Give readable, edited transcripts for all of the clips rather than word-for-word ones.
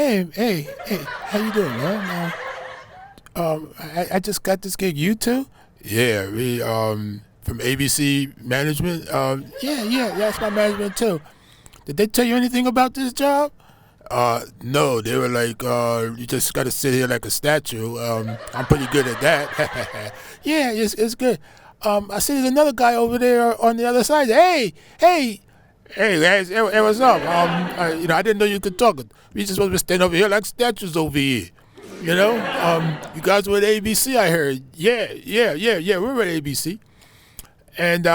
Hey, how you doing, man? I just got this gig. You too? Yeah, we from ABC Management. Yeah, that's my management too. Did they tell you anything about this job? No, they were like, you just got to sit here like a statue. I'm pretty good at that. Yeah, it's good. I see there's another guy over there on the other side. Hey, guys, hey, what's up? I didn't know you could talk. We just supposed to stand over here like statues over here. You guys were at ABC, I heard. Yeah, we were at ABC. And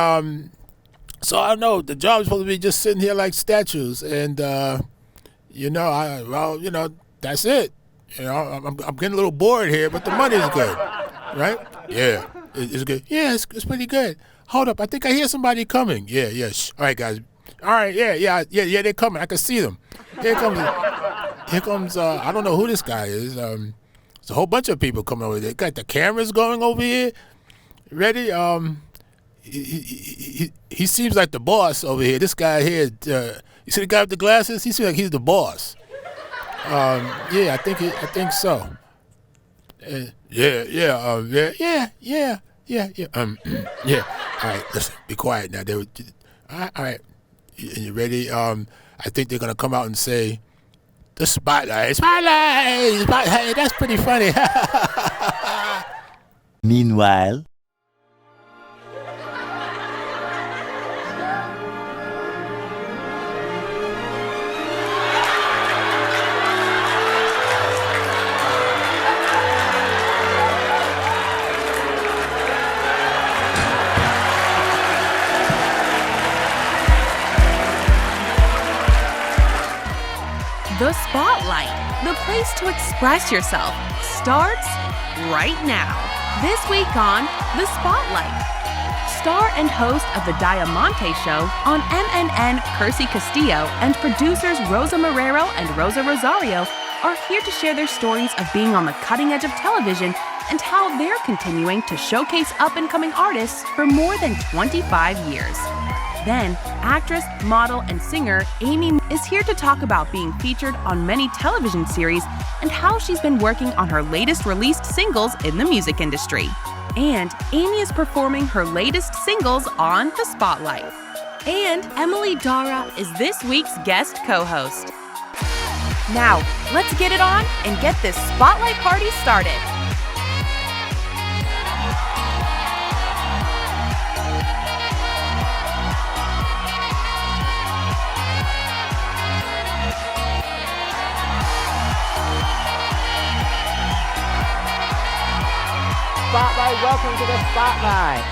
so I don't know, the job's supposed to be just sitting here like statues. And, that's it. I'm getting a little bored here, but the money's good, right? Yeah, it's good. Yeah, it's pretty good. Hold up, I think I hear somebody coming. Yeah. All right, guys. All right, yeah, they're coming. I can see them. Here comes, I don't know who this guy is. There's a whole bunch of people coming over there. Got the cameras going over here. Ready? He seems like the boss over here. This guy here, you see the guy with the glasses? He seems like he's the boss. Yeah, I think so. Yeah. Yeah. All right, listen, be quiet now. All right. You ready? I think they're gonna come out and say, "The spotlight. Hey, that's pretty funny." Meanwhile. The Spotlight, the place to express yourself, starts right now. This week on The Spotlight, star and host of the Diamante Show on MNN, Kersey Castillo, and producers Rosa Marrero and Rosa Rosario are here to share their stories of being on the cutting edge of television and how they're continuing to showcase up-and-coming artists for more than 25 years. Then, actress, model, and singer Amy is here to talk about being featured on many television series and how she's been working on her latest released singles in the music industry. And Amy is performing her latest singles on The Spotlight. And Emily Dara is this week's guest co-host. Now, let's get it on and get this Spotlight party started. Spotlight, welcome to the Spotlight.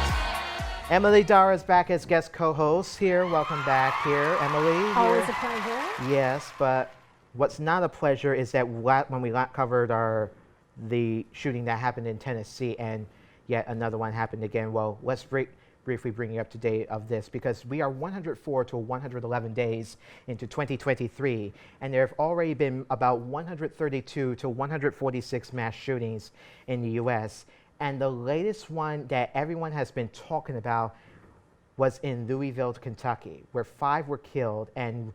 Emily Dara is back as guest co-host here. Welcome back here, Emily. Always a pleasure. Yes, but what's not a pleasure is that when we covered the shooting that happened in Tennessee, and yet another one happened again. Well, let's briefly bring you up to date of this, because we are 104 to 111 days into 2023, and there have already been about 132 to 146 mass shootings in the U.S., and the latest one that everyone has been talking about was in Louisville, Kentucky, where 5 were killed, and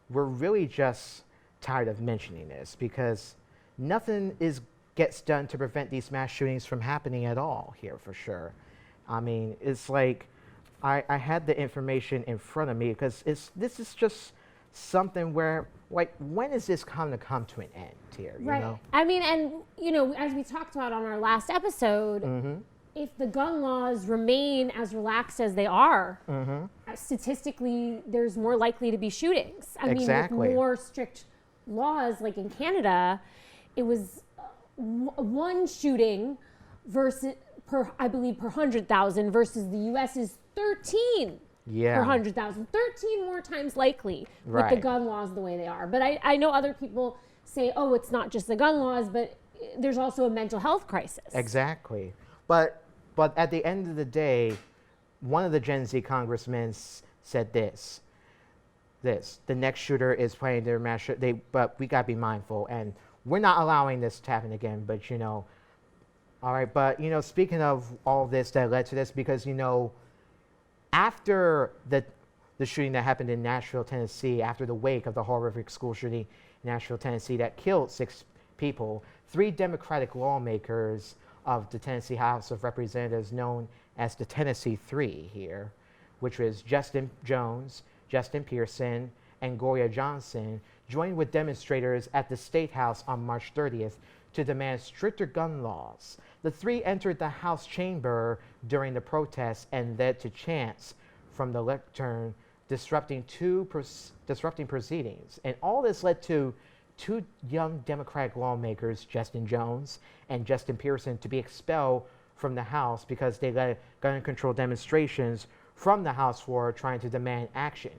we're really just tired of mentioning this because nothing gets done to prevent these mass shootings from happening at all here, for sure. I mean, it's like I had the information in front of me because this is just something where, like, when is this going to come to an end here? Right. You know? I mean, and, as we talked about on our last episode, if the gun laws remain as relaxed as they are, statistically, there's more likely to be shootings. I mean, with more strict laws, like in Canada, it was one shooting per 100,000 versus the U.S. is 13 per 100,000. 13 more times likely with the gun laws the way they are. But I know other people say, oh, it's not just the gun laws, but there's also a mental health crisis. Exactly. But at the end of the day, one of the Gen Z congressmen said this, the next shooter is planning their mass shooting, but we got to be mindful, and we're not allowing this to happen again, but all right, but speaking of all this that led to this, because after the shooting that happened in Nashville, Tennessee, after the wake of the horrific school shooting Nashville, Tennessee, that killed 6 people. 3 Democratic lawmakers of the Tennessee House of Representatives, known as the Tennessee Three here, which was Justin Jones, Justin Pearson, and Gloria Johnson, joined with demonstrators at the State House on March 30th to demand stricter gun laws. The 3 entered the House chamber during the protests and led to chants from the lectern disrupting proceedings. And all this led to 2 young Democratic lawmakers, Justin Jones and Justin Pearson, to be expelled from the House because they led gun control demonstrations from the House floor trying to demand action.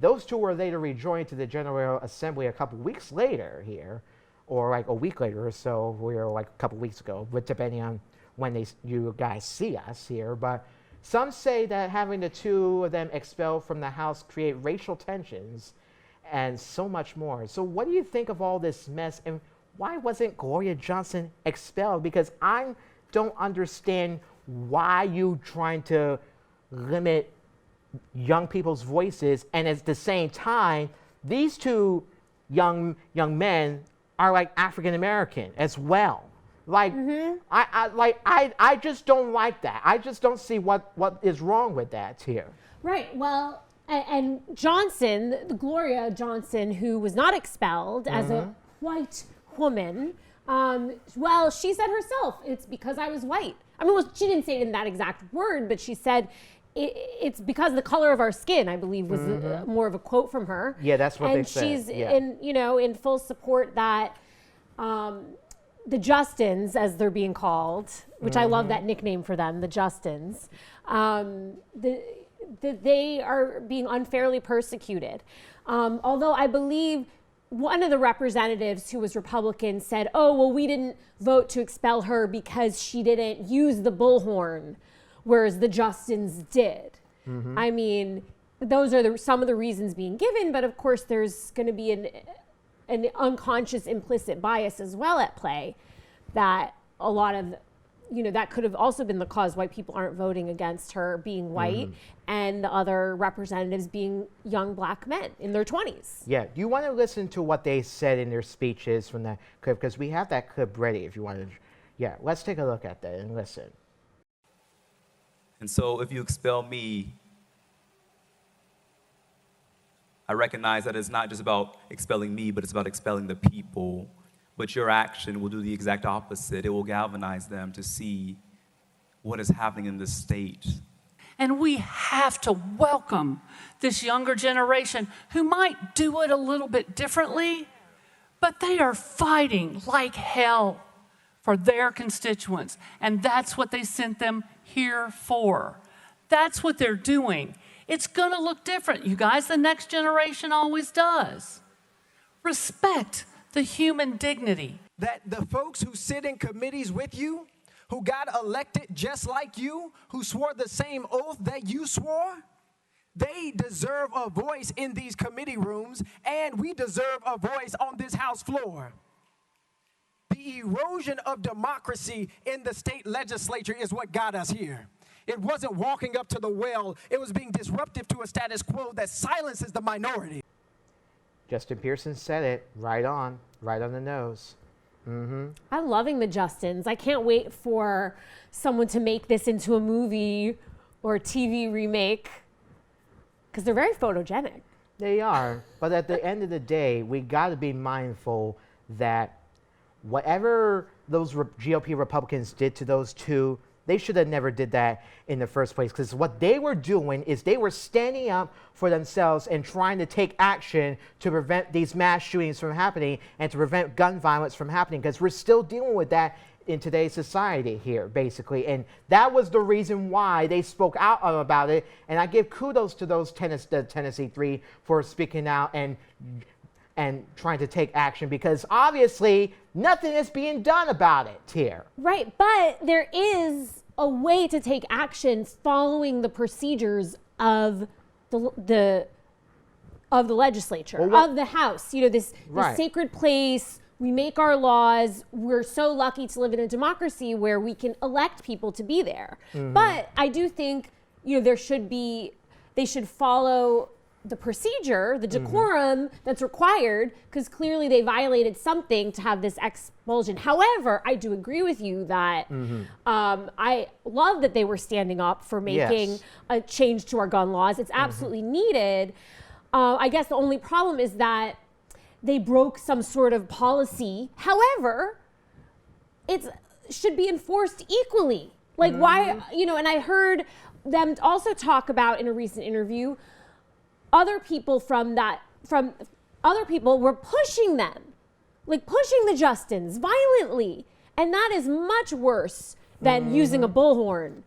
Those 2 were later rejoined to the General Assembly a couple weeks later here, or like a week later or so, or like a couple weeks ago, but depending on when you guys see us here. But some say that having the 2 of them expelled from the House create racial tensions and so much more. So what do you think of all this mess, and why wasn't Gloria Johnson expelled? Because I don't understand why you trying to limit young people's voices, and at the same time, these 2 young men are like African American as well. Like, I just don't like that. I just don't see what is wrong with that here. Right. Well, and Johnson, Gloria Johnson, who was not expelled as a white woman, well, she said herself, it's because I was white. I mean, well, she didn't say it in that exact word, but she said it's because of the color of our skin, I believe, was more of a quote from her. Yeah, that's what they said. And she's in full support that the Justins, as they're being called, which I love that nickname for them, the Justins, they are being unfairly persecuted. Although I believe one of the representatives who was Republican said, oh, well, we didn't vote to expel her because she didn't use the bullhorn, whereas the Justins did. I mean, those are some of the reasons being given, but of course there's going to be an unconscious implicit bias as well at play, that a lot of, that could have also been the cause why people aren't voting against her being white and the other representatives being young black men in their 20s. Yeah, you want to listen to what they said in their speeches from that clip, because we have that clip ready if you want to. Yeah, let's take a look at that and listen. And so if you expel me, I recognize that it's not just about expelling me, but it's about expelling the people. But your action will do the exact opposite. It will galvanize them to see what is happening in this state. And we have to welcome this younger generation who might do it a little bit differently, but they are fighting like hell for their constituents. And that's what they sent them here for. That's what they're doing. It's going to look different, you guys. The next generation always does. Respect the human dignity. That the folks who sit in committees with you, who got elected just like you, who swore the same oath that you swore, they deserve a voice in these committee rooms, and we deserve a voice on this House floor. The erosion of democracy in the state legislature is what got us here. It wasn't walking up to the well. It was being disruptive to a status quo that silences the minority. Justin Pearson said it right on the nose. I'm loving the Justins. I can't wait for someone to make this into a movie or a TV remake, because they're very photogenic. They are, but at the end of the day, we got to be mindful that whatever those GOP Republicans did to those 2, they should have never did that in the first place, because what they were doing is they were standing up for themselves and trying to take action to prevent these mass shootings from happening and to prevent gun violence from happening, because we're still dealing with that in today's society here, basically. And that was the reason why they spoke out about it. And I give kudos to those the Tennessee Three for speaking out and trying to take action, because obviously nothing is being done about it here. Right, but there is a way to take action following the procedures of the legislature, of the House. This sacred place. We make our laws. We're so lucky to live in a democracy where we can elect people to be there. But I do think they should follow the procedure, the decorum that's required, because clearly they violated something to have this expulsion. However, I do agree with you that I love that they were standing up for making a change to our gun laws. It's absolutely needed. I guess the only problem is that they broke some sort of policy. However, it should be enforced equally. Like why, and I heard them also talk about in a recent interview, other people other people were pushing them, like pushing the Justins violently. And that is much worse than using a bullhorn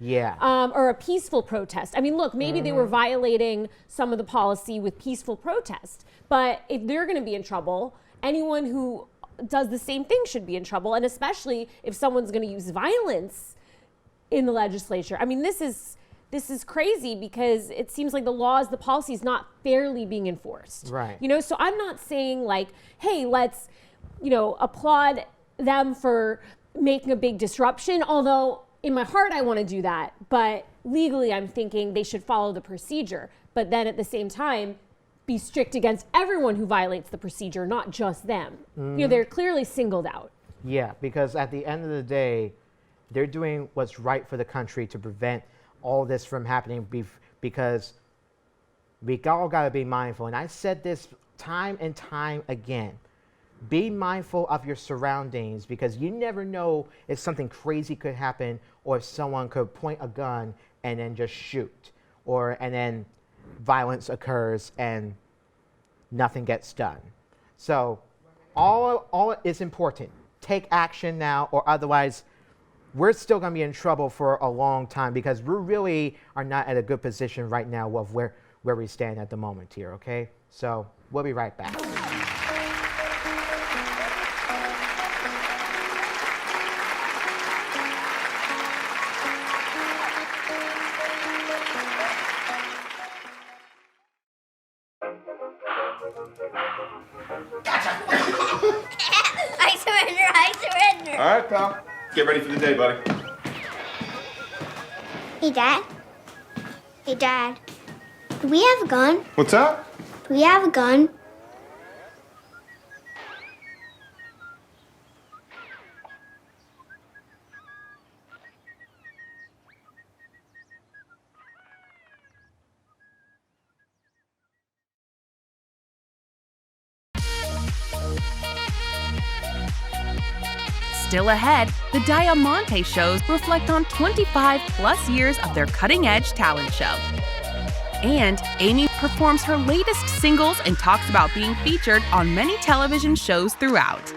or a peaceful protest. I mean, look, maybe they were violating some of the policy with peaceful protest, but if they're gonna be in trouble, anyone who does the same thing should be in trouble, and especially if someone's gonna use violence in the legislature. I mean, this is crazy because it seems like the policy is not fairly being enforced. Right. So I'm not saying like, hey, let's, applaud them for making a big disruption, although in my heart I want to do that. But legally I'm thinking they should follow the procedure. But then at the same time, be strict against everyone who violates the procedure, not just them. They're clearly singled out. Yeah, because at the end of the day, they're doing what's right for the country to prevent all this from happening, because we all got to be mindful. And I said this time and time again. Be mindful of your surroundings, because you never know if something crazy could happen, or if someone could point a gun and then just shoot, and then violence occurs and nothing gets done. So all is important. Take action now, or otherwise we're still going to be in trouble for a long time, because we really are not at a good position right now of where we stand at the moment here, okay? So we'll be right back. I surrender. All right, pal. Get ready for the day, buddy. Hey, Dad. Hey, Dad. Do we have a gun? What's up? Do we have a gun? Still ahead, the Diamante shows reflect on 25 plus years of their cutting-edge talent show. And Amy performs her latest singles and talks about being featured on many television shows throughout.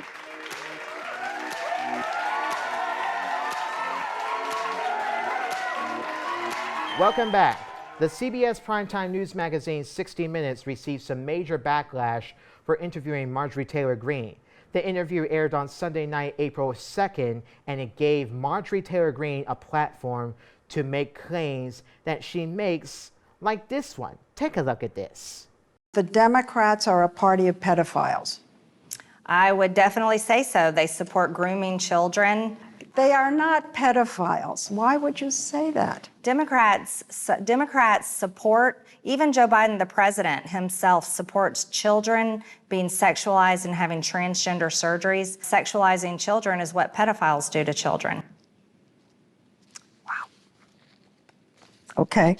Welcome back. The CBS primetime news magazine 60 Minutes received some major backlash for interviewing Marjorie Taylor Greene. The interview aired on Sunday night, April 2nd, and it gave Marjorie Taylor Greene a platform to make claims that she makes, like this one. Take a look at this. The Democrats are a party of pedophiles. I would definitely say so. They support grooming children. They are not pedophiles. Why would you say that? Democrats support, even Joe Biden, the president himself, supports children being sexualized and having transgender surgeries. Sexualizing children is what pedophiles do to children. Wow. Okay.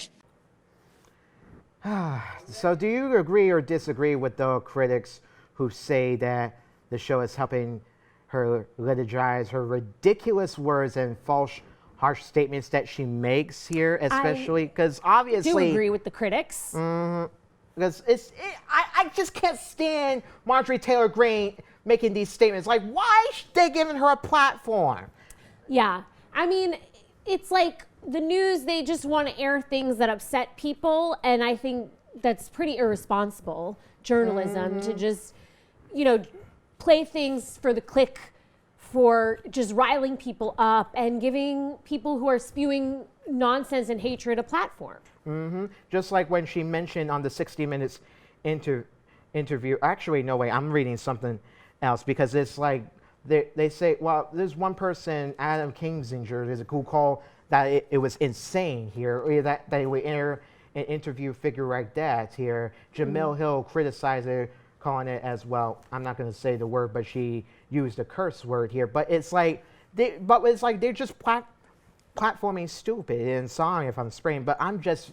So do you agree or disagree with the critics who say that the show is helping her liturgize her ridiculous words and false, harsh statements that she makes here, especially because obviously... I do agree with the critics. Because I just can't stand Marjorie Taylor Greene making these statements. Like, why are they giving her a platform? Yeah. I mean, it's like the news, they just want to air things that upset people, and I think that's pretty irresponsible journalism to just, play things for the click, for just riling people up and giving people who are spewing nonsense and hatred a platform. Just like when she mentioned on the 60 Minutes interview, actually, no way, I'm reading something else, because it's like, they say, well, there's one person, Adam Kinzinger, who called that it was insane here, or that they would an interview figure like that here. Jamil Hill criticized her, calling it as well. I'm not going to say the word, but she used a curse word here. But it's like, they're just platforming stupid. And sorry if I'm spraying, but I'm just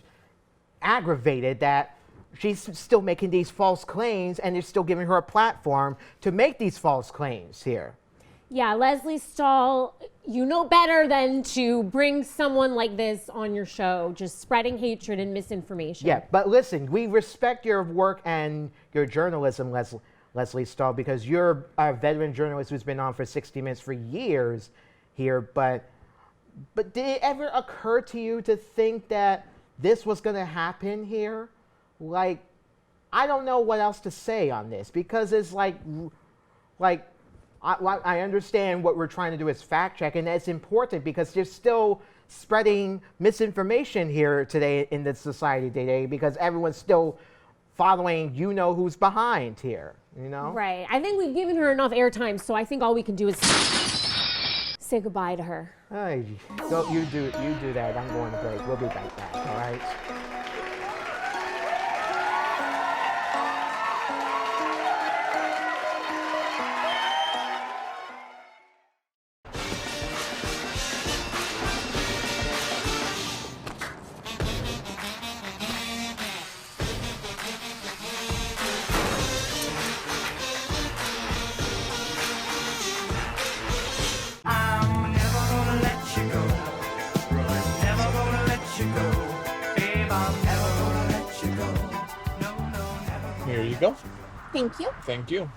aggravated that she's still making these false claims and they're still giving her a platform to make these false claims here. Yeah, Leslie Stahl, you know better than to bring someone like this on your show, just spreading hatred and misinformation. Yeah, but listen, we respect your work and your journalism, Leslie Stahl, because you're a veteran journalist who's been on for 60 Minutes for years here. But did it ever occur to you to think that this was going to happen here? Like, I don't know what else to say on this, because it's like. I understand what we're trying to do is fact check, and that's important because they're still spreading misinformation here today in the society today because everyone's still following who's behind here, Right. I think we've given her enough airtime, so I think all we can do is say goodbye to her. Hey, you do that. I'm going to break. We'll be right back, all right? Here you go. Thank you. Thank you.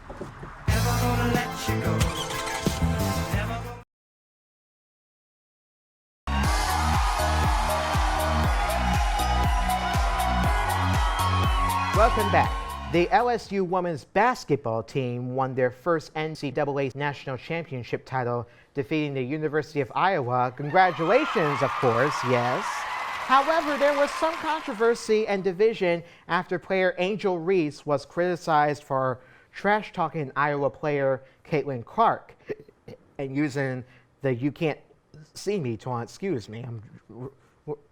Welcome back. The LSU women's basketball team won their first NCAA national championship title, defeating the University of Iowa. Congratulations, of course, yes. However, there was some controversy and division after player Angel Reese was criticized for trash-talking Iowa player Caitlin Clark and using the "you can't see me" taunt. Excuse me, I'm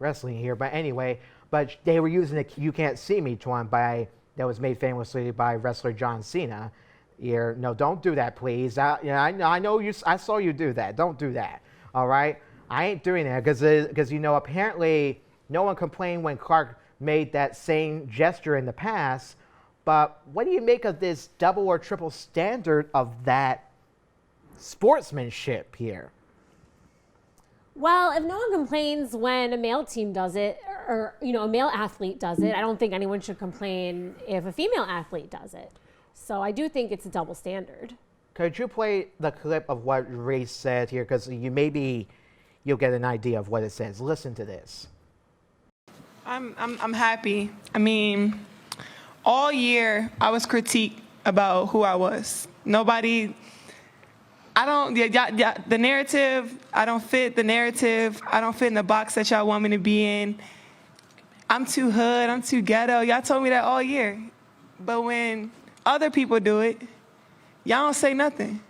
wrestling here, but anyway, but they were using the "you can't see me" taunt that was made famously by wrestler John Cena. Here, no, don't do that, please. I know you. I saw you do that. Don't do that. All right, I ain't doing that because apparently. No one complained when Clark made that same gesture in the past, but what do you make of this double or triple standard of that sportsmanship here? Well, if no one complains when a male team does it, or a male athlete does it, I don't think anyone should complain if a female athlete does it. So I do think it's a double standard. Could you play the clip of what Reese said here? Because you'll get an idea of what it says. Listen to this. I'm happy. I mean, all year I was critiqued about who I was. The narrative, I don't fit the narrative. I don't fit in the box that y'all want me to be in. I'm too hood, I'm too ghetto. Y'all told me that all year. But when other people do it, y'all don't say nothing.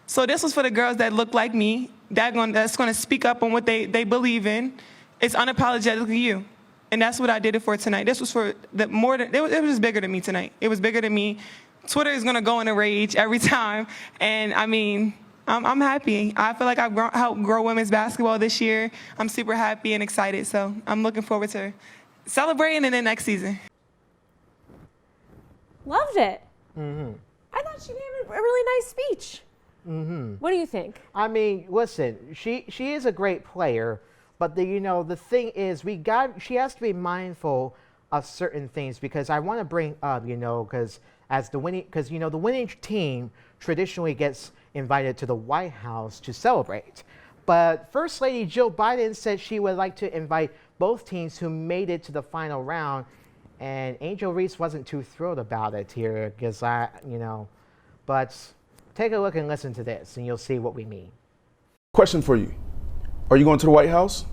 So this was for the girls that look like me, that's gonna speak up on what they believe in. It's unapologetically you. And that's what I did it for tonight. This was for it was bigger than me tonight. It was bigger than me. Twitter is gonna go in a rage every time. And I mean, I'm happy. I feel like I've helped grow women's basketball this year. I'm super happy and excited. So I'm looking forward to celebrating in the next season. Loved it. Mm-hmm. I thought she gave a really nice speech. Mm-hmm. What do you think? I mean, listen, she is a great player. But the thing is, she has to be mindful of certain things because I want to bring up, because the winning team traditionally gets invited to the White House to celebrate. But First Lady Jill Biden said she would like to invite both teams who made it to the final round, and Angel Reese wasn't too thrilled about it here because but take a look and listen to this, and you'll see what we mean. Question for you. Are you going to the White House?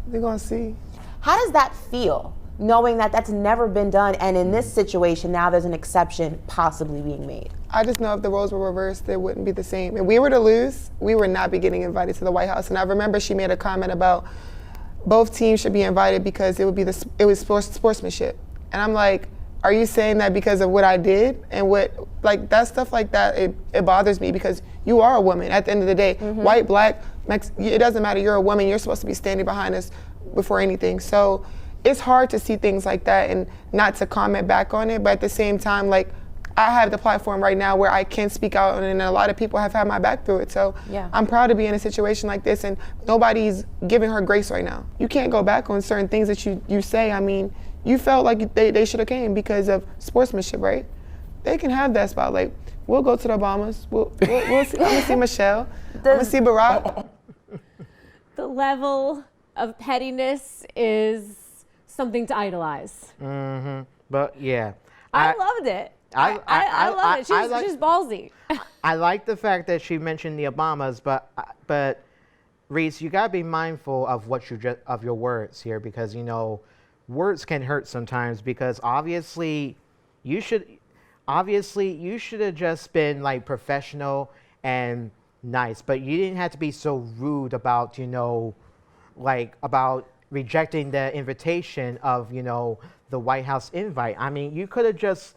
They're going to see. How does that feel, knowing that that's never been done, and in this situation, now there's an exception possibly being made? I just know if the roles were reversed, it wouldn't be the same. If we were to lose, we would not be getting invited to the White House. And I remember she made a comment about both teams should be invited because it was sportsmanship. And I'm like, are you saying that because of what I did and what, like that stuff like that, it bothers me because you are a woman at the end of the day. White, black, it doesn't matter, you're a woman, you're supposed to be standing behind us before anything. So it's hard to see things like that and not to comment back on it, but at the same time, like, I have the platform right now where I can speak out, and a lot of people have had my back through it. So I'm proud to be in a situation like this, and nobody's giving her grace right now. You can't go back on certain things that you say. I mean, you felt like they should have came because of sportsmanship, right? They can have that spot. Like, we'll go to the Obamas. We'll see, I'm gonna see Michelle. I'm gonna see Barack. The level of pettiness is something to idolize. But yeah, I loved it. I love it. She's ballsy. I like the fact that she mentioned the Obamas, but Reese, you gotta be mindful of of your words here, because words can hurt sometimes. Because obviously you should have just been like professional and nice, but you didn't have to be so rude about about rejecting the invitation of the White House invite. I mean, you could have just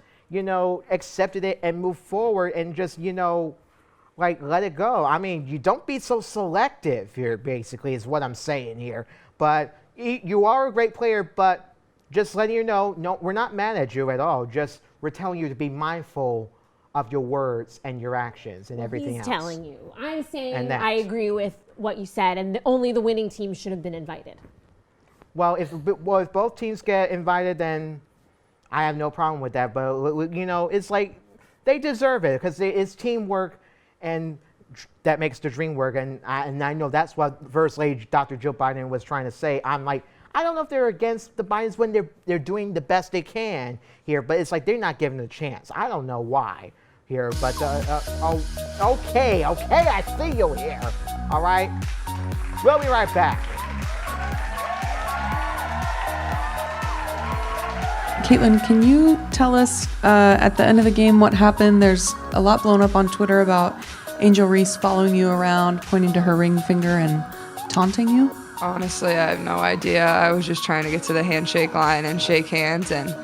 accepted it and moved forward and just, let it go. I mean, you don't be so selective here, basically, is what I'm saying here. But you are a great player, but just letting you know, no, we're not mad at you at all. Just we're telling you to be mindful of your words and your actions and everything else. He's telling you. I'm saying I agree with what you said, and only the winning team should have been invited. Well, if both teams get invited, then I have no problem with that, but it's like they deserve it because it's teamwork, and that makes the dream work. And I know that's what First Lady Dr. Jill Biden was trying to say. I'm like, I don't know if they're against the Bidens when they're doing the best they can here, but it's like they're not given a chance. I don't know why here, but okay, I see you here. All right, we'll be right back. Caitlin, can you tell us at the end of the game what happened? There's a lot blown up on Twitter about Angel Reese following you around, pointing to her ring finger and taunting you. Honestly, I have no idea. I was just trying to get to the handshake line and shake hands and,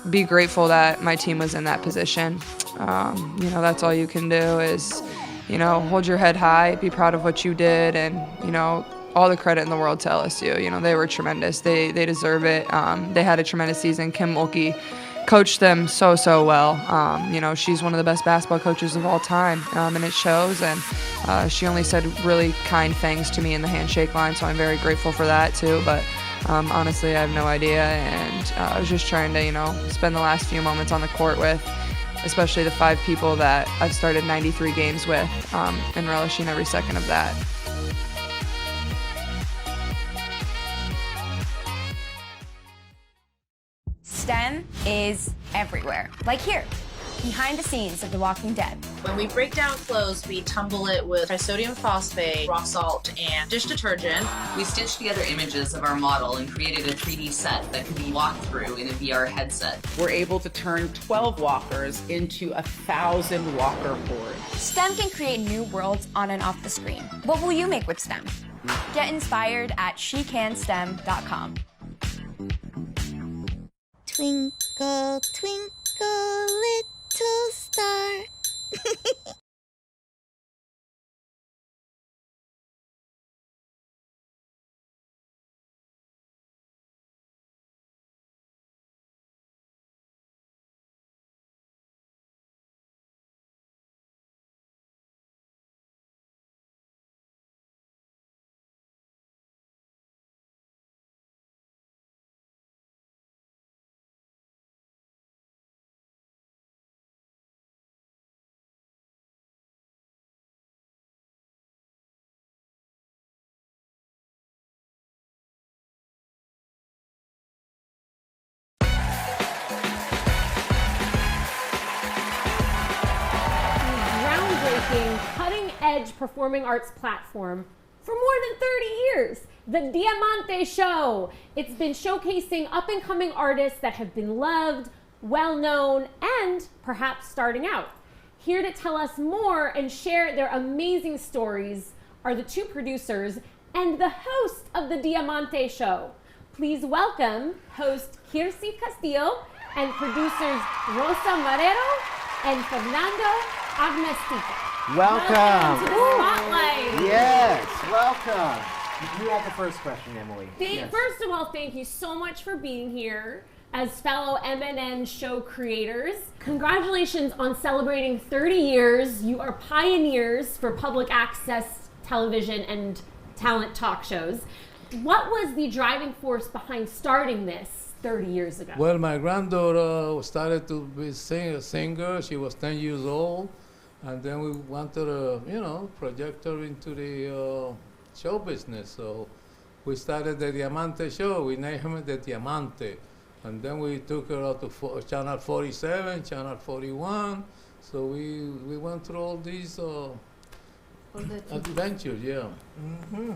be grateful that my team was in that position. That's all you can do is, hold your head high, be proud of what you did, and, all the credit in the world to LSU. They were tremendous. They deserve it. They had a tremendous season. Kim Mulkey coached them so well. She's one of the best basketball coaches of all time, and it shows. And she only said really kind things to me in the handshake line, so I'm very grateful for that too. But honestly, I have no idea, and I was just trying to, spend the last few moments on the court with, especially the 5 people that I've started 93 games with, and relishing every second of that. STEM is everywhere. Like here, behind the scenes of The Walking Dead. When we break down clothes, we tumble it with trisodium phosphate, rock salt, and dish detergent. We stitched together images of our model and created a 3D set that could be walked through in a VR headset. We're able to turn 12 walkers into 1,000 walker hordes. STEM can create new worlds on and off the screen. What will you make with STEM? Get inspired at shecanstem.com. Twinkle, twinkle, little star. Cutting-edge performing arts platform for more than 30 years. The Diamante Show. It's been showcasing up-and-coming artists that have been loved, well-known, and perhaps starting out. Here to tell us more and share their amazing stories are the 2 producers, and the host of the Diamante Show. Please welcome host Kirsi Castillo and producers Rosa Marrero and Fernando Agnestica. Welcome. To the Spotlight. Yes, welcome. You have the first question, Emily. Yes. First of all, thank you so much for being here as fellow MNN show creators. Congratulations on celebrating 30 years. You are pioneers for public access television and talent talk shows. What was the driving force behind starting this 30 years ago? Well, my granddaughter started to be a singer. She was 10 years old. And then we wanted to, project her into the show business. So we started the Diamante Show. We named it the Diamante. And then we took her out to Channel 47, Channel 41. So we went through all these adventures, yeah. Mm-hmm.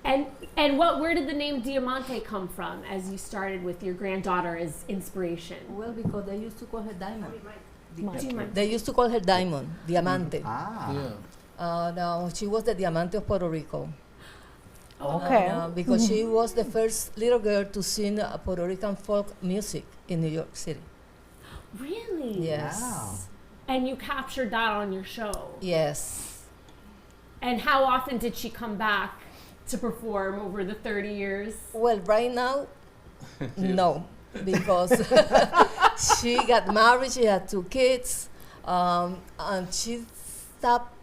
And where did the name Diamante come from as you started with your granddaughter as inspiration? Well, because they used to call her Diamond. Diamante. They used to call her Diamond, Diamante. Ah. Now she was the Diamante of Puerto Rico. Okay. Because she was the first little girl to sing Puerto Rican folk music in New York City. Really? Yes. Wow. And you captured that on your show? Yes. And how often did she come back to perform over the 30 years? Well, right now, no, because she got married, she had 2 kids, and she stopped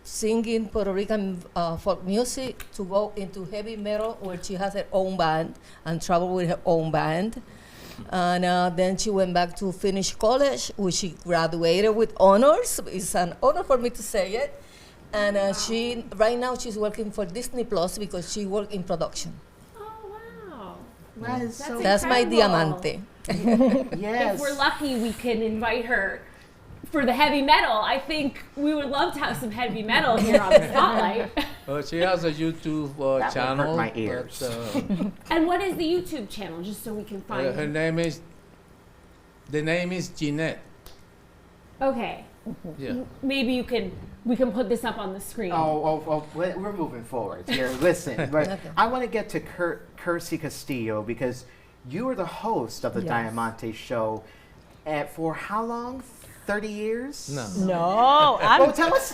singing Puerto Rican folk music to go into heavy metal, where she has her own band and travel with her own band. And then she went back to finish college, which she graduated with honors. It's an honor for me to say it. And right now she's working for Disney Plus because she works in production. Oh, wow. That's my Diamante. Yes. If we're lucky, we can invite her for the heavy metal. I think we would love to have some heavy metal here on the Spotlight. She has a YouTube channel. Hurt my ears. And what is the YouTube channel, just so we can find her name is Jeanette. Okay. Yeah. Maybe we can put this up on the screen. We're moving forward here. Listen, but Okay. I want to get to Kirsi Castillo because you were the host of the Yes. Diamante Show for how long? 30 years? No, Well, tell us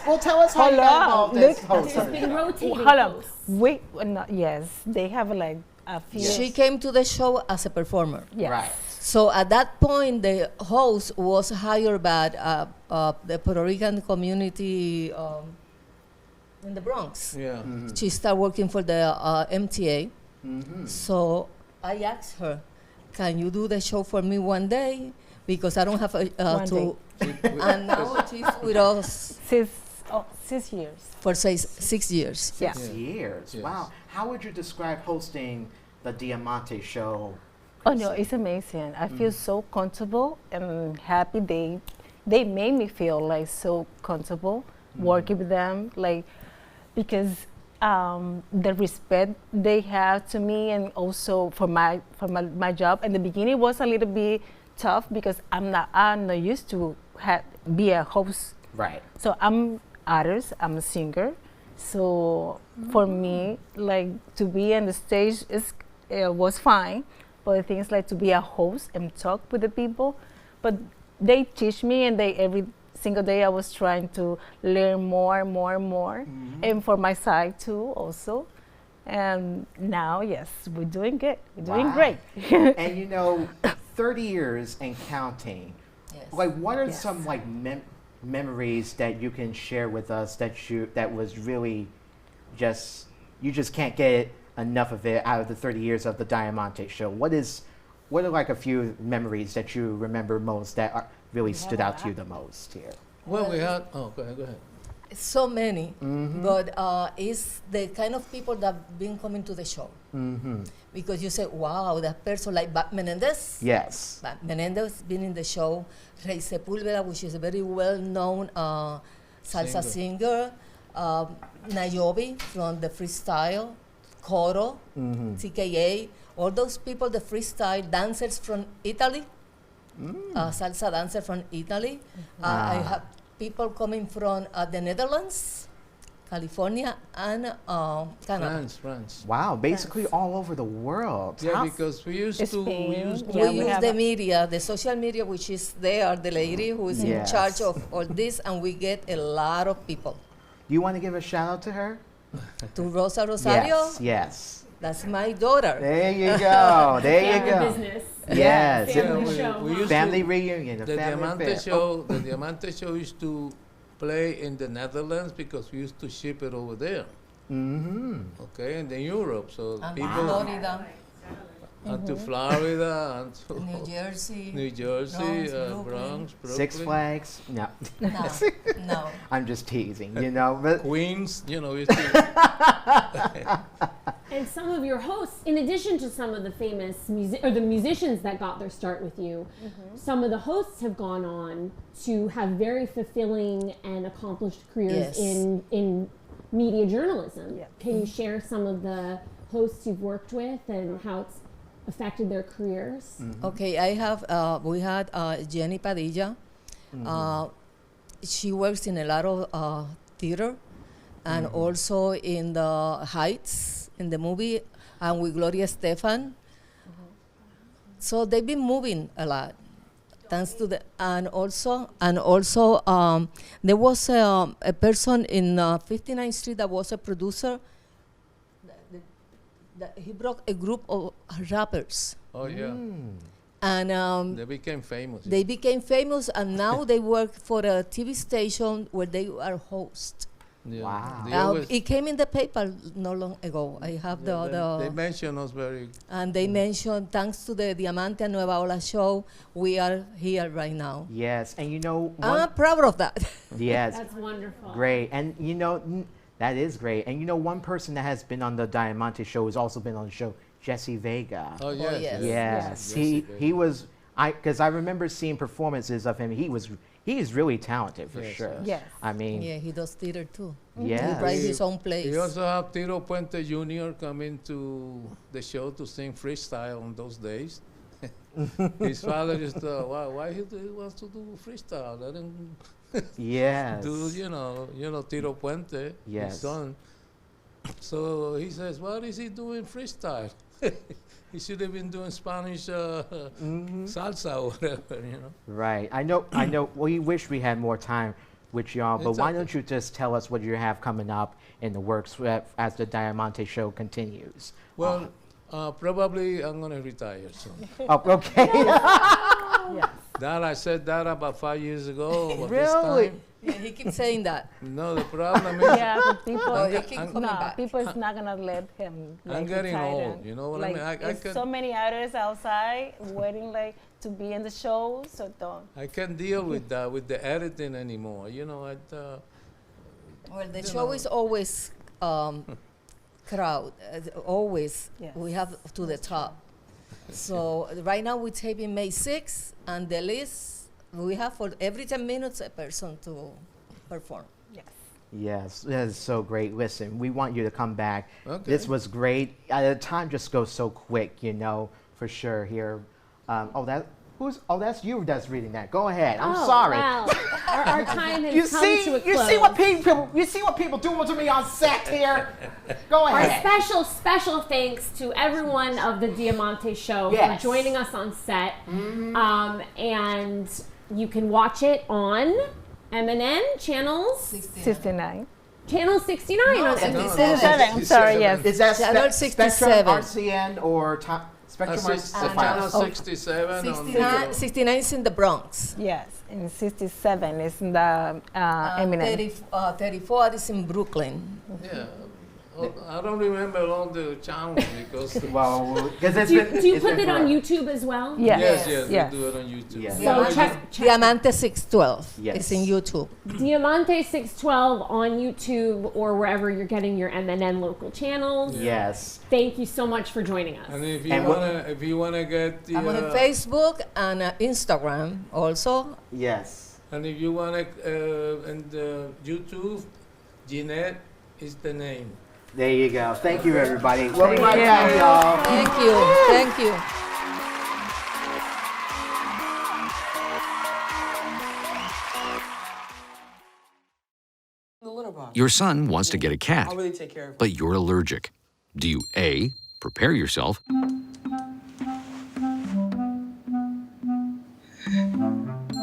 how you got involved as host of the been show. rotating Hold on. hosts. Wait, no, yes, they have like a few. She came to the show as a performer. Yes. Right. So at that point, the host was hired by the Puerto Rican community in the Bronx. Yeah. Mm-hmm. She started working for the MTA. Mm-hmm. So I asked her, "Can you do the show for me one day? Because I don't have One to." day. And now she's with us 6 years. for 6 years. 6 years. Yes. Wow. How would you describe hosting the Diamante Show? Oh no, it's amazing. I feel so comfortable and happy. They made me feel like so comfortable working with them, like because the respect they have to me, and also for my job. In the beginning, was a little bit tough because I'm not used to be a host. Right. So I'm artist. I'm a singer. So for me, like to be on the stage was fine. But the thing is like to be a host and talk with the people. But they teach me, and every single day I was trying to learn more. And for my side too also. And now, yes, we're doing good. We're doing great. And 30 years and counting. Yes. Like, what are some like memories that you can share with us that was really you just can't get enough of it out of the 30 years of the Diamante Show? What are like a few memories that you remember most that really stood out to you the most here? Well, we had. Oh, go ahead. So many, Mm-hmm. but it's the kind of people that have been coming to the show. Mm-hmm. Because you say, wow, that person like Bat Menendez. Yes. Bat Menendez been in the show. Rey Sepúlveda, which is a very well-known salsa singer. Nayobi from the freestyle. Coro, TKA. All those people, the freestyle dancers from Italy. Salsa dancer from Italy. I have people coming from the Netherlands. California, and Canada. France. Wow, basically all over the world. Yeah, How- because we used to. We used to. We use the media, the social media, which is there, the lady who is in Yes. charge of all this, and we get a lot of people. Do you want to give a shout out to her? To Rosa Rosario? Yes, yes. That's my daughter. There you go. There you Family go. business. Yes. Family show. We used Family to, reunion. A the family Diamante affair. Show. The Diamante Show used to play in the Netherlands because we used to ship it over there. Mm-hmm. Okay, and then Europe. So And people Florida, and to Florida and to New Jersey, New Jersey, Bronx, Brooklyn. Six Flags? No. No, no. I'm just teasing, you know. But Queens, you know. We used to And some of your hosts, in addition to some of the famous the musicians that got their start with you, some of the hosts have gone on to have very fulfilling and accomplished careers Yes. in media journalism. Can you share some of the hosts you've worked with and how it's affected their careers? Okay, I have, we had Jenny Padilla. She works in a lot of theater and also in the Heights, in the movie, and with Gloria Estefan. So they've been moving a lot. Thanks to the, and also there was a person in 59th Street that was a producer. He brought a group of rappers. Oh yeah. And They became famous. they became famous, and now they work for a TV station where they are hosts. Yeah. Wow. They always- It came in the paper not long ago. I have they mention us very. and they mentioned, thanks to the Diamante and Nueva Ola show, we are here right now. yes, and you know, I'm proud of that. yes, That's wonderful. great. And you know, that is great. And you know, one person that has been on the Diamante show has also been on the show, Jesse Vega. Oh yes. yes. Yes, Jesse he was. Because I remember seeing performances of him. He is really talented for Yes, sure. Yes. I mean, Yeah, he does theater too. Yes. He writes his own plays. We also have Tito Puente Jr. coming to the show to sing freestyle on those days. His father just why he wants to do freestyle? Let him yes. do you know Tito Puente, Yes. his son. So he says, what is he doing freestyle? He should have been doing Spanish salsa or whatever, you know. Right. I know. We wish we had more time with y'all, but It's why okay. don't you just tell us what you have coming up in the works as the Diamante show continues? Well, probably I'm gonna retire soon. Oh, okay. That I said that about 5 years ago. But Really? This time, Yeah, he keeps saying that. no, the problem is Yeah, but people, Oh, he keep coming back. people is not gonna let him. I'm getting retire. old, you know what I like, mean? I there's can- so many artists outside waiting like to be in the show, so don't. I can't deal with that, with the editing anymore. You know, Well, the You show know. is always crowd. Always, Yes. we have to the top. So right now we're taping May 6th, and the list we have for every 10 minutes a person to perform. Yes. Yes, that is so great. Listen, we want you to come back. Okay. This was great. The time just goes so quick, you know, for sure here. That's you that's reading that. Go ahead. I'm sorry. Wow. Our time has You come see, to a you close. see what people doing to me on set here. Go Our ahead. special thanks to everyone of the Diamante Show Yes. for joining us on set. And you can watch it on MNN channels. 69. Channel 69 on MNN. 67. I'm sorry. Yes. Is that Channel Spectrum 67. RCN or Spectrum Channel RCN? 67. 69 is in the Bronx. Yes. And 67 is in the Eminem. 34 is in Brooklyn. Yeah. I don't remember all the channels because. Well, because it's Do you, been. do you it's put been it on forever. YouTube as well? Yes. Yes, we do it on YouTube. Yes. So check Diamante 612 Yes. is in YouTube. Diamante 612 on YouTube or wherever you're getting your MNN local channels. Yes. Thank you so much for joining us. And if you And wanna get the I'm on Facebook and Instagram also. Yes. and if you wanna and YouTube, Jeanette is the name. There you go. Thank you, everybody. We'll be right back, y'all. Thank you. Thank you. The litter box. Your son wants to get a cat, I'll really take care of him. but you're allergic. Do you A, prepare yourself,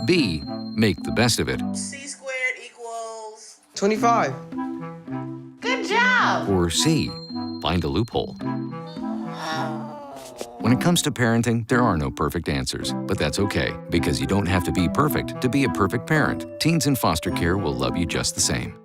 B, make the best of it, C squared equals 25. Good job! or C, find a loophole? When it comes to parenting, there are no perfect answers, but that's okay, because you don't have to be perfect to be a perfect parent. Teens in foster care will love you just the same.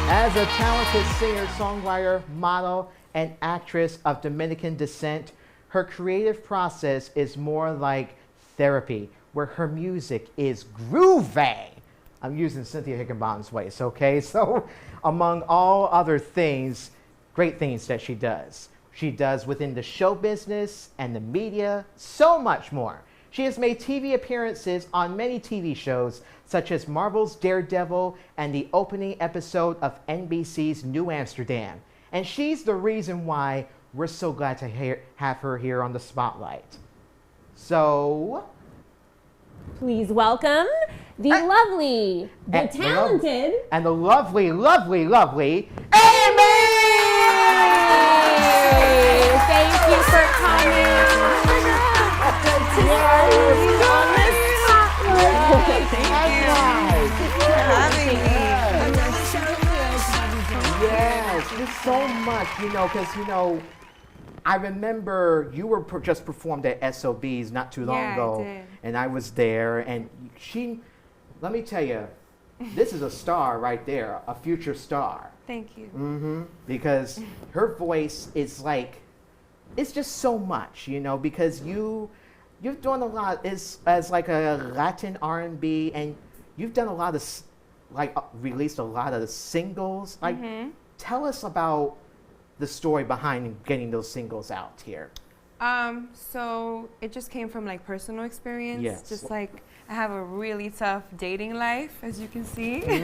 As a talented singer, songwriter, model, and actress of Dominican descent, her creative process is more like therapy, where her music is groovy. I'm using Cynthia Higginbottom's voice, okay? So, among all other things, great things that she does within the show business and the media, so much more. She has made TV appearances on many TV shows, such as Marvel's Daredevil and the opening episode of NBC's New Amsterdam. And she's the reason why we're so glad to have her here on the spotlight. So, please welcome the lovely, the talented, and the lovely, lovely, lovely Amy! Thank you for coming. Yes, it's so much, because, I remember you were just performed at SOBs not too long ago, and I was there, and let me tell you, this is a star right there, a future star. Thank you. Because her voice is like, it's just so much, because you've done a lot as like a Latin R&B, and you've done a lot of, released a lot of singles. Tell us about the story behind getting those singles out here. So it just came from personal experience. Yes. Just I have a really tough dating life, as you can see. From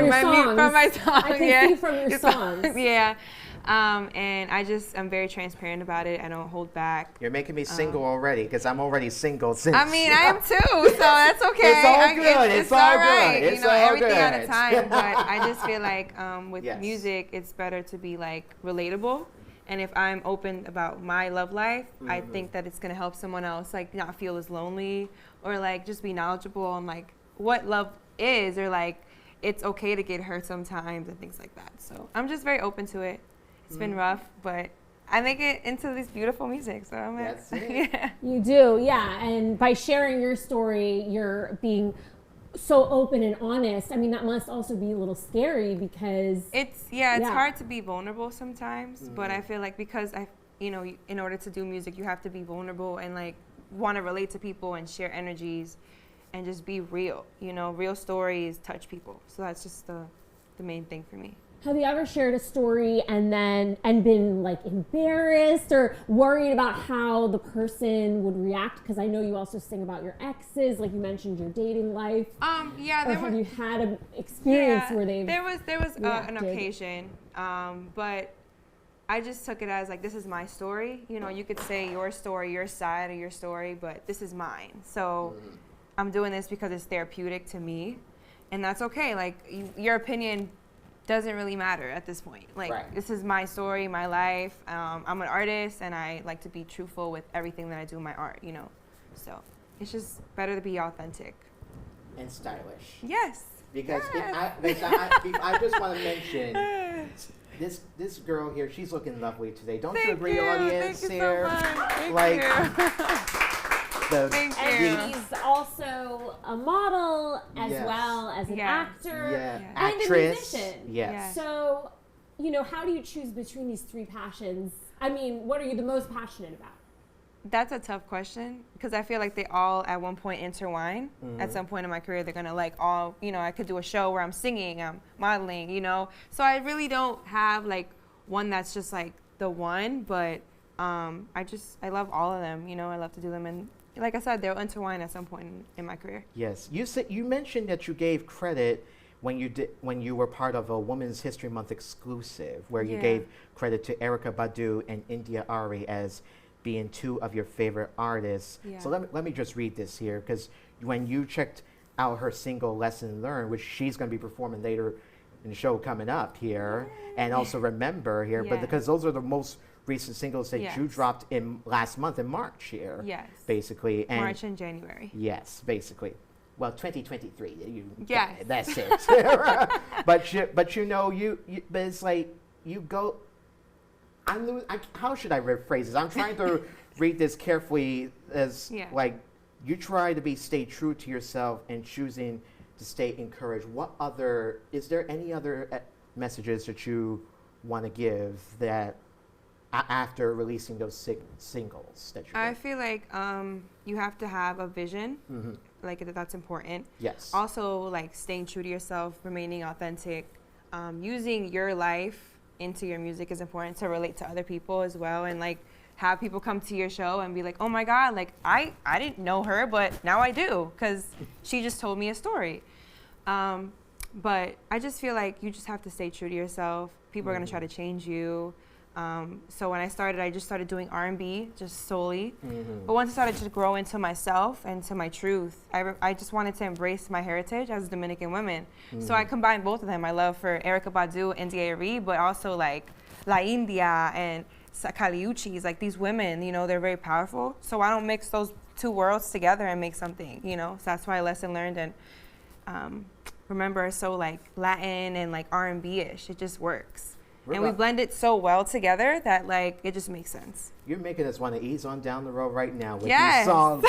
my songs. I can see from your songs. Yeah. And I'm very transparent about it. I don't hold back. You're making me single already, because I'm already single since. I mean, I am too, so that's okay. It's all good. It's all right. good. It's everything good. at a time. But I just feel like with music, it's better to be relatable. And if I'm open about my love life, I think that it's gonna help someone else not feel as lonely, or just be knowledgeable on what love is, or it's okay to get hurt sometimes and things like that. So I'm just very open to it. It's been rough, but I make it into this beautiful music. So I'm That's it. Yeah. You do, yeah. And by sharing your story, you're being so open and honest. I mean, that must also be a little scary, because it's hard to be vulnerable sometimes. But I feel because in order to do music, you have to be vulnerable and want to relate to people and share energies, and just be real. Real stories touch people. So that's just the main thing for me. Have you ever shared a story and been embarrassed or worried about how the person would react? Because I know you also sing about your exes, like you mentioned your dating life. Have you had an experience where they've there was an occasion, but I just took it as this is my story. You could say your story, your side of your story, but this is mine. So I'm doing this because it's therapeutic to me, and that's okay. Your opinion doesn't really matter at this point. This is my story, my life. I'm an artist, and I like to be truthful with everything that I do in my art, So it's just better to be authentic. And stylish. Yes. Because I just want to mention, this girl here, she's looking lovely today. Don't you agree, audience? Thank you here? so much. Thank you. And she's also a model as well as an actor and actress. a musician. Yes. So, how do you choose between these three passions? I mean, what are you the most passionate about? That's a tough question, because I feel they all at one point intertwine. At some point in my career, they're gonna all, I could do a show where I'm singing, I'm modeling, So I really don't have one that's just the one, but I love all of them, I love to do them, and like I said, they'll intertwine at some point in my career. Yes, you mentioned that you gave credit when you were part of a Women's History Month exclusive, where you Yeah. gave credit to Erykah Badu and India Ari as being two of your favorite artists. Yeah. So let me just read this here, because when you checked out her single Lesson Learned, which she's going to be performing later in the show coming up here, and also Remember here, but Yeah. because those are the most recent singles that you Yes. dropped in last month in March here. Yes. Basically. And March and January. yes, basically. Well, 2023. You Yes. got it, that's it. but you know, but it's like you go. How should I rephrase this? I'm trying to read this carefully as like you try to stay true to yourself and choosing to stay encouraged. Is there any other messages that you want to give that after releasing those singles that you I feel like you have to have a vision, like that's important. Yes. Also, like staying true to yourself, remaining authentic, using your life into your music is important to relate to other people as well, and like have people come to your show and be like, oh my God, like I didn't know her, but now I do, because she just told me a story. But I just feel like you just have to stay true to yourself. People are gonna try to change you. So when I just started doing R&B just solely. But once I started to grow into myself and to my truth, I just wanted to embrace my heritage as Dominican women. So I combined both of them. My love for Erykah Badu and India Ari, but also like La India and Caliuchis, like these women, you know, they're very powerful. So I don't mix those two worlds together and make something, you know. So that's why Lesson Learned and Remember is so like Latin and like R&B-ish. It just works. And we blend it so well together that like it just makes sense. You're making us want to ease on down the road right now with Yes. these songs.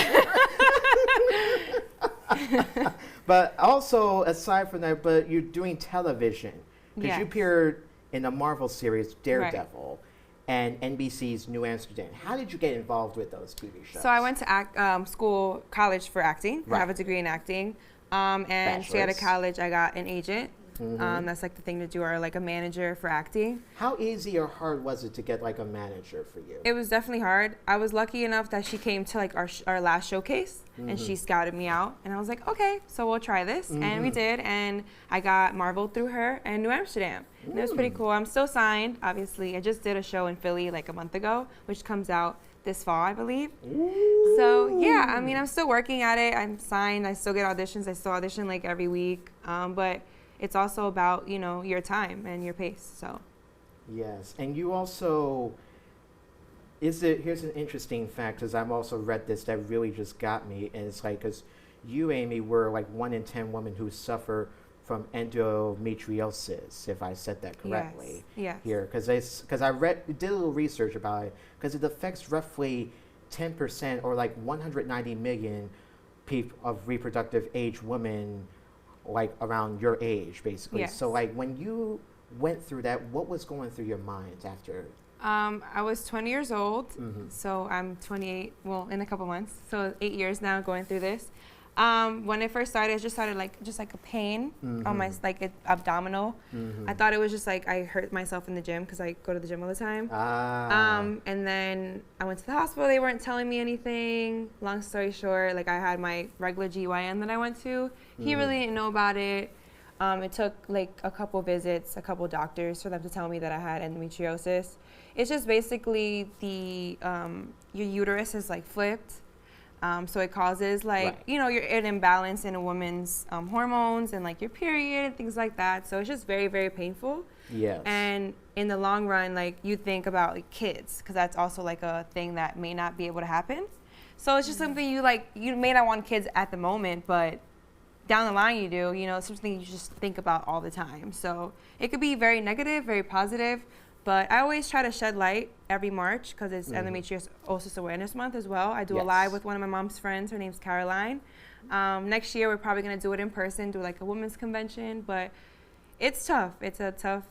But also, aside from that, but you're doing television. Because Yes. you appeared in the Marvel series Daredevil and NBC's New Amsterdam. How did you get involved with those TV shows? So I went to college for acting. I have a degree in acting. And straight out of college, I got an agent. That's like the thing to do, or like a manager for acting. How easy or hard was it to get like a manager for you? It was definitely hard. I was lucky enough that she came to like our last showcase and she scouted me out, and I was like, okay, so we'll try this. And we did, and I got Marvel through her and New Amsterdam. And it was pretty cool. I'm still signed, obviously. I just did a show in Philly like a month ago, which comes out this fall, I believe. So yeah, I mean, I'm still working at it. I'm signed. I still get auditions. I still audition like every week. But it's also about, you know, your time and your pace. So yes, and you also here's an interesting fact, because I've also read this that really just got me, and it's like, because you, Amy, were like 1 in 10 women who suffer from endometriosis, if I said that correctly. Yes. Here, because I did a little research about it, because it affects roughly 10% or like 190 million people of reproductive age women, like around your age, basically. Yes. So like when you went through that, what was going through your mind after? I was 20 years old, so I'm 28, well, in a couple months. So 8 years now going through this. When it first started, it just started like a pain on my abdominal. I thought it was just like I hurt myself in the gym, because I go to the gym all the time. And then I went to the hospital. They weren't telling me anything. Long story short, like I had my regular GYN that I went to. He really didn't know about it. It took like a couple visits, a couple doctors for them to tell me that I had endometriosis. It's just basically your uterus is like flipped. So it causes like, you know, you're an imbalance in a woman's hormones and like your period and things like that. So it's just very, very painful. Yes. And in the long run, like you think about like kids, because that's also like a thing that may not be able to happen. So it's just something you may not want kids at the moment, but down the line you do, you know, it's something you just think about all the time. So it could be very negative, very positive. But I always try to shed light every March, because it's Endometriosis Awareness Month as well. I do a live with one of my mom's friends. Her name's Caroline. Next year, we're probably going to do it in person, do like a women's convention. But it's tough. It's a tough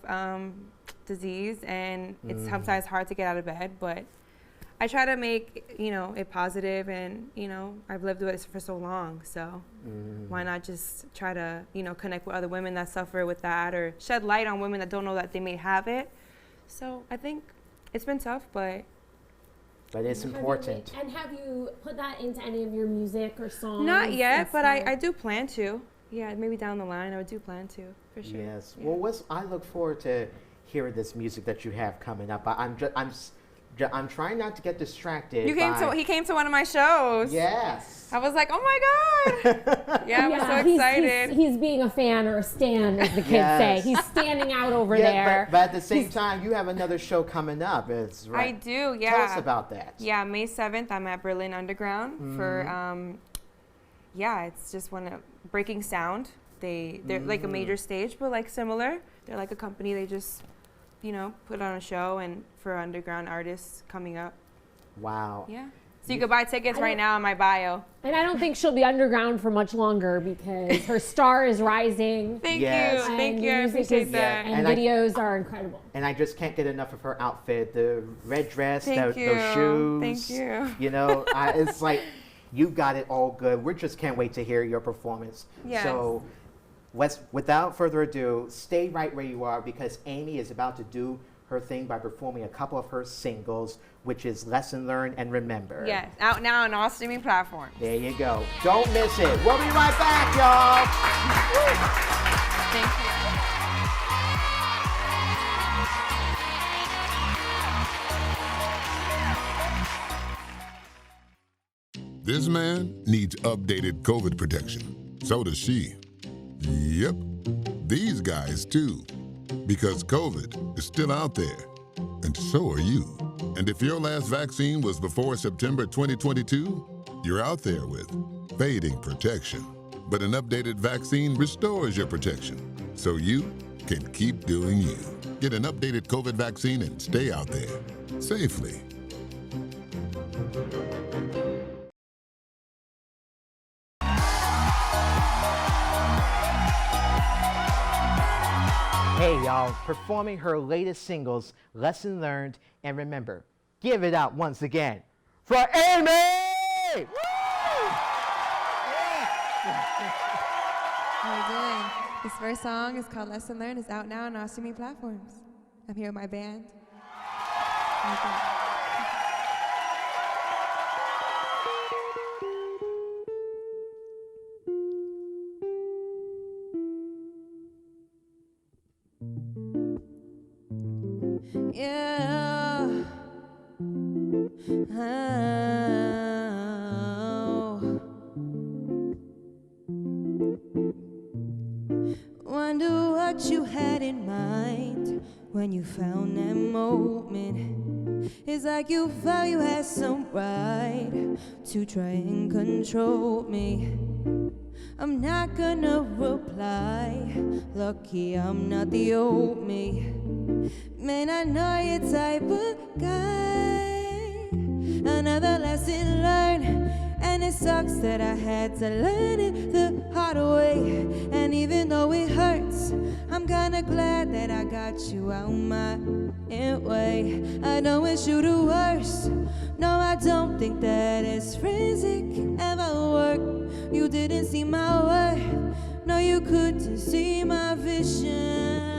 disease, and it's sometimes hard to get out of bed. But I try to make, you know, it positive, and, you know, I've lived with it for so long. So why not just try to, you know, connect with other women that suffer with that, or shed light on women that don't know that they may have it. So I think it's been tough, but it's important. And have you put that into any of your music or songs? Not yet, but I do plan to. Yeah, maybe down the line, I do plan to, for sure. Yes. Yeah. Well, I look forward to hearing this music that you have coming up. I'm trying not to get distracted. He came to one of my shows. Yes. I was like, oh my God. Yeah, I was so excited. He's being a fan or a stan, as the kids say. He's standing out over there. But at the same time, you have another show coming up. It's right. I do, yeah. Tell us about that. Yeah, May 7th, I'm at Berlin Underground for, it's just Breaking Sound. They're like a major stage, but like similar. They're like a company. They just, put on a show and for underground artists coming up. Wow. Yeah. So you could buy tickets right now in my bio. And I don't think she'll be underground for much longer because her star is rising. Thank you. I appreciate that. And videos are incredible. And I just can't get enough of her outfit. The red dress, those shoes. Thank you. It's like, you got it all good. We just can't wait to hear your performance. Yes. So without further ado, stay right where you are because Amy is about to do her thing by performing a couple of her singles, which is Lesson Learned and Remember. Yes, out now on all streaming platforms. There you go. Don't miss it. We'll be right back, y'all. Thank you. This man needs updated COVID protection. So does she. Yep. These guys too. Because COVID is still out there. And so are you. And if your last vaccine was before September 2022, you're out there with fading protection. But an updated vaccine restores your protection. So you can keep doing you. Get an updated COVID vaccine and stay out there safely. Hey, y'all, performing her latest singles, Lesson Learned and Remember. Give it up once again for Amy! How you doing? This first song is called Lesson Learned. It's out now on all streaming platforms. I'm here with my band. Yeah. Oh. Wonder what you had in mind when you found that moment. It's like you felt you had some right to try and control me. I'm not gonna reply. Lucky I'm not the old me. Man, I know you're type of guy. Another lesson learned, and it sucks that I had to learn it the hard way. And even though it hurts, I'm kinda glad that I got you out my way. I don't wish you the worst. No, I don't think that it's friends it can ever work. You didn't see my worth. No, you couldn't see my vision.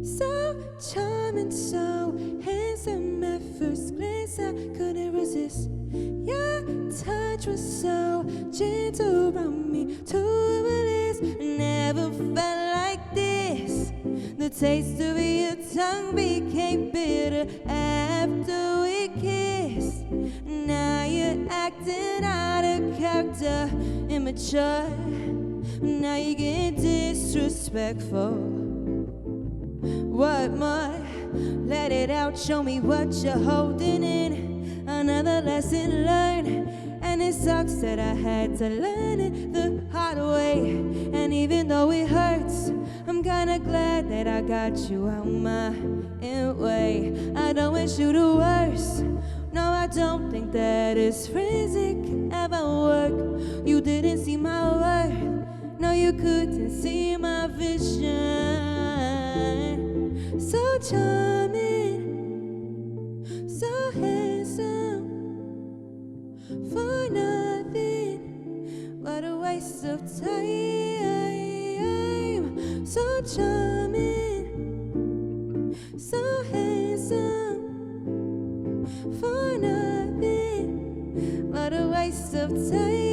So charming, so handsome at first glance, I couldn't resist. Your touch was so gentle around me, too bliss. Never felt like this. The taste of your tongue became bitter after we kissed. Now you're acting out of character, immature. Now you're getting disrespectful. What more? Let it out, show me what you're holding in. Another lesson learned, and it sucks that I had to learn it the hard way. And even though it hurts, I'm kinda glad that I got you out my way. I don't wish you the worst. No, I don't think that it's friends it can ever work. You didn't see my worth. No, you couldn't see my vision. So charming, so handsome, for nothing. What a waste of time. So charming, so handsome, for nothing. What a waste of time.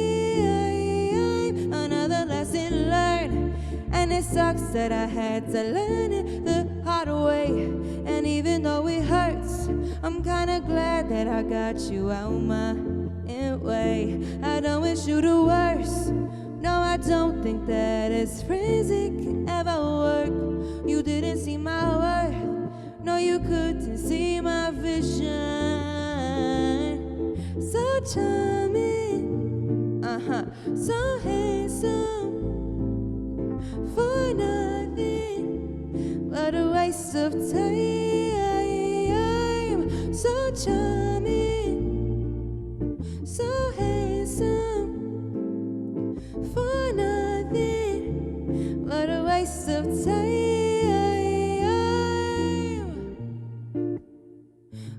And it sucks that I had to learn it the hard way. And even though it hurts, I'm kinda glad that I got you out my way. I don't wish you the worst. No, I don't think that as friends it can ever work. You didn't see my worth. No, you couldn't see my vision. So charming, so handsome, for nothing, what a waste of time. So charming, so handsome, for nothing, what a waste of time.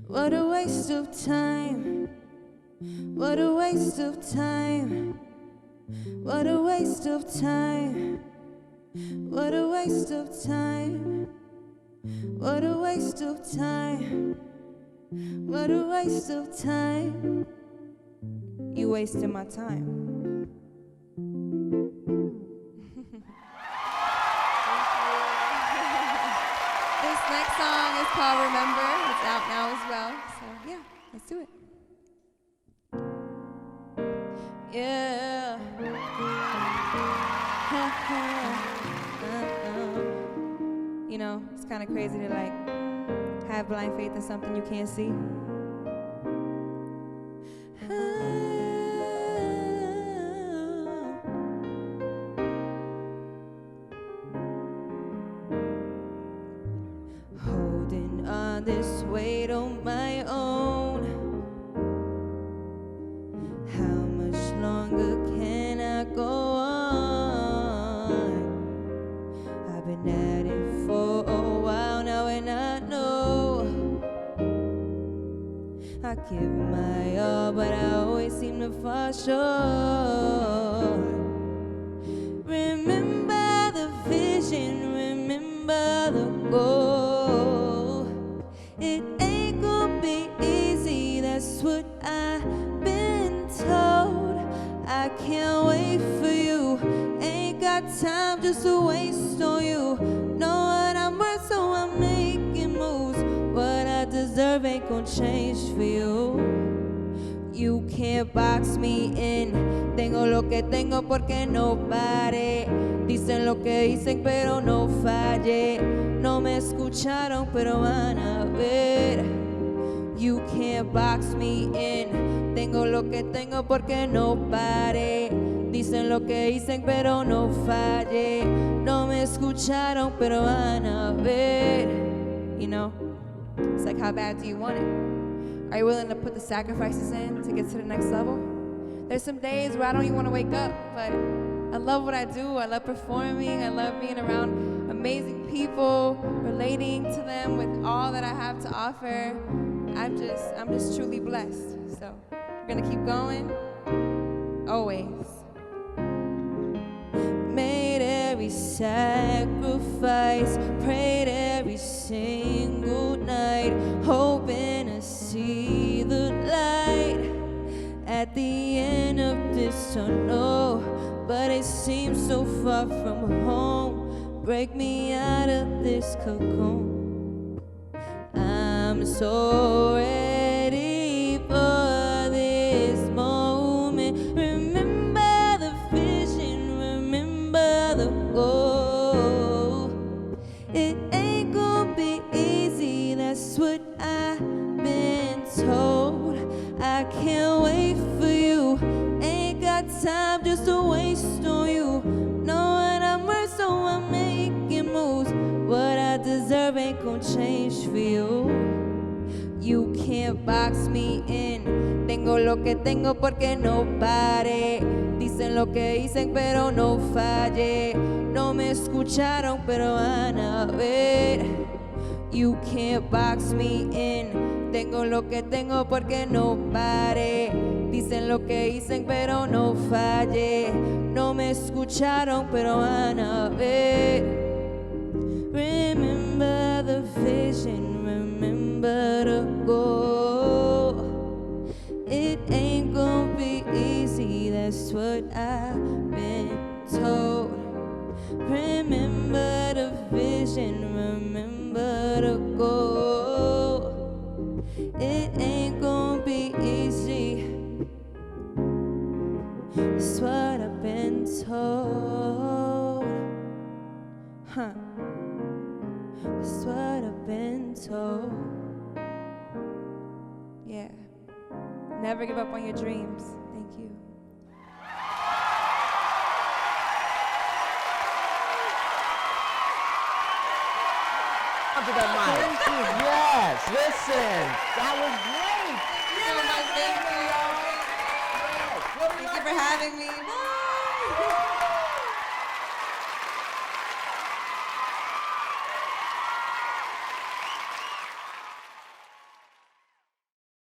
What a waste of time. What a waste of time. What a waste of time. What a waste of time. What a waste of time. What a waste of time. You wasted my time. This next song is called Remember. It's out now as well. So yeah, let's do it. Yeah. You know, it's kind of crazy to like have blind faith in something you can't see. Holding on this weight on my own. How much longer can I go on? I've been at it for a while now and I know I give my all, but I always seem to fall short. Remember the vision, remember the goal. It ain't gonna be easy, that's what I've been told. I can't wait for you, ain't got time just to waste on you. Know what I'm worth, so I'm making moves. What I deserve ain't gonna change for you. You can't box me in. Tengo lo que tengo porque no pare. Dicen lo que dicen pero no falle. No me escucharon pero van a ver. You can't box me in. Tengo lo que tengo porque no pare. Dicen lo que dicen pero no falle. No me escucharon pero van a ver. You know, it's like, how bad do you want it? Are you willing to put the sacrifices in to get to the next level? There's some days where I don't even want to wake up, but I love what I do. I love performing. I love being around amazing people, relating to them with all that I have to offer. I'm just truly blessed. So we're gonna keep going, always. Made every sacrifice, prayed every single night, hoping to see the light at the end of this tunnel. But it seems so far from home. Break me out of this cocoon. I'm so ready for this moment. Remember the vision, remember the goal. It ain't gonna be easy, that's what I've been told. I can't wait for you, ain't got time just to waste on you. Know what I'm worth, so I'm making moves. What I deserve ain't gonna change for you. You can't box me in. Tengo lo que tengo porque no pare. Dicen lo que dicen pero no falle. No me escucharon pero van a ver. You can't box me in. Tengo lo que tengo porque no pare. Dicen lo que dicen pero no falle. No me escucharon pero van a ver. Remember the vision, remember the goal. It ain't gonna be easy, that's what I've been told. Remember remember the vision, remember the goal. It ain't gonna be easy. That's what I've been told. Huh. That's what I've been told. Yeah. Never give up on your dreams. Thank you. Onto that mic. Yes, listen. That was great. Thank you for having me.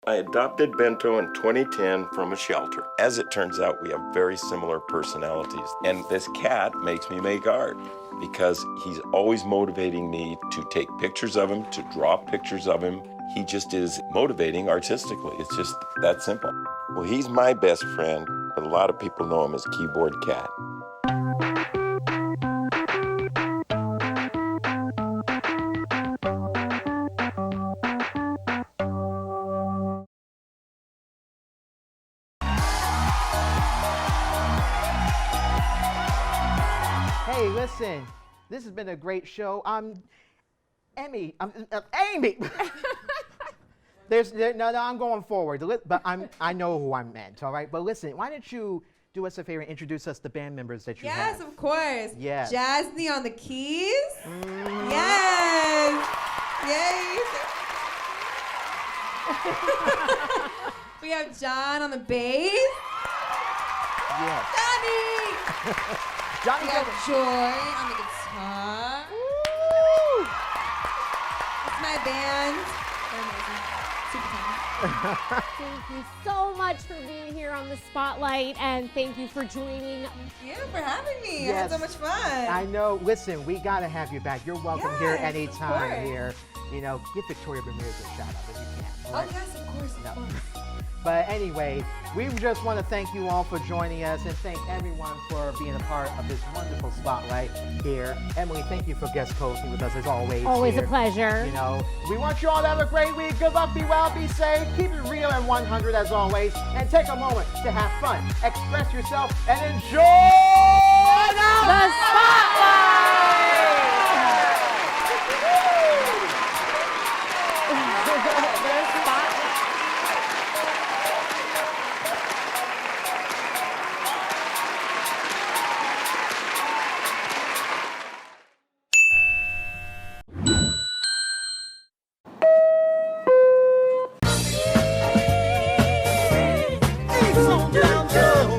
I adopted Bento in 2010 from a shelter. As it turns out, we have very similar personalities. And this cat makes me make art because he's always motivating me to take pictures of him, to draw pictures of him. He just is motivating artistically. It's just that simple. Well, he's my best friend, but a lot of people know him as Keyboard Cat. Hey, listen, this has been a great show. Amy. No, I'm going forward, but I know who I meant, all right? But listen, why don't you do us a favor and introduce us the band members that you have? Yes, of course. Yes. Jasny on the keys. Yes. Yay. We have John on the bass. Yes. Johnny. Johnny we have Joy on the guitar. Woo! It's my band. They're amazing. Super talented. Thank you so much for being here on the Spotlight, and thank you for joining. Thank you for having me. I Yes. had so much fun. I know. Listen, we got to have you back. You're welcome here Yes, of anytime course. here. You know, give Victoria Ramirez a shout out if you can. all Oh, right? yes, of course, of course. But anyway, we just want to thank you all for joining us and thank everyone for being a part of this wonderful spotlight here. Emily, thank you for guest hosting with us as always. Always here. a pleasure. You know, we want you all to have a great week. Good luck, be well, be safe, keep it real and 100 as always, and take a moment to have fun, express yourself, and enjoy the spotlight.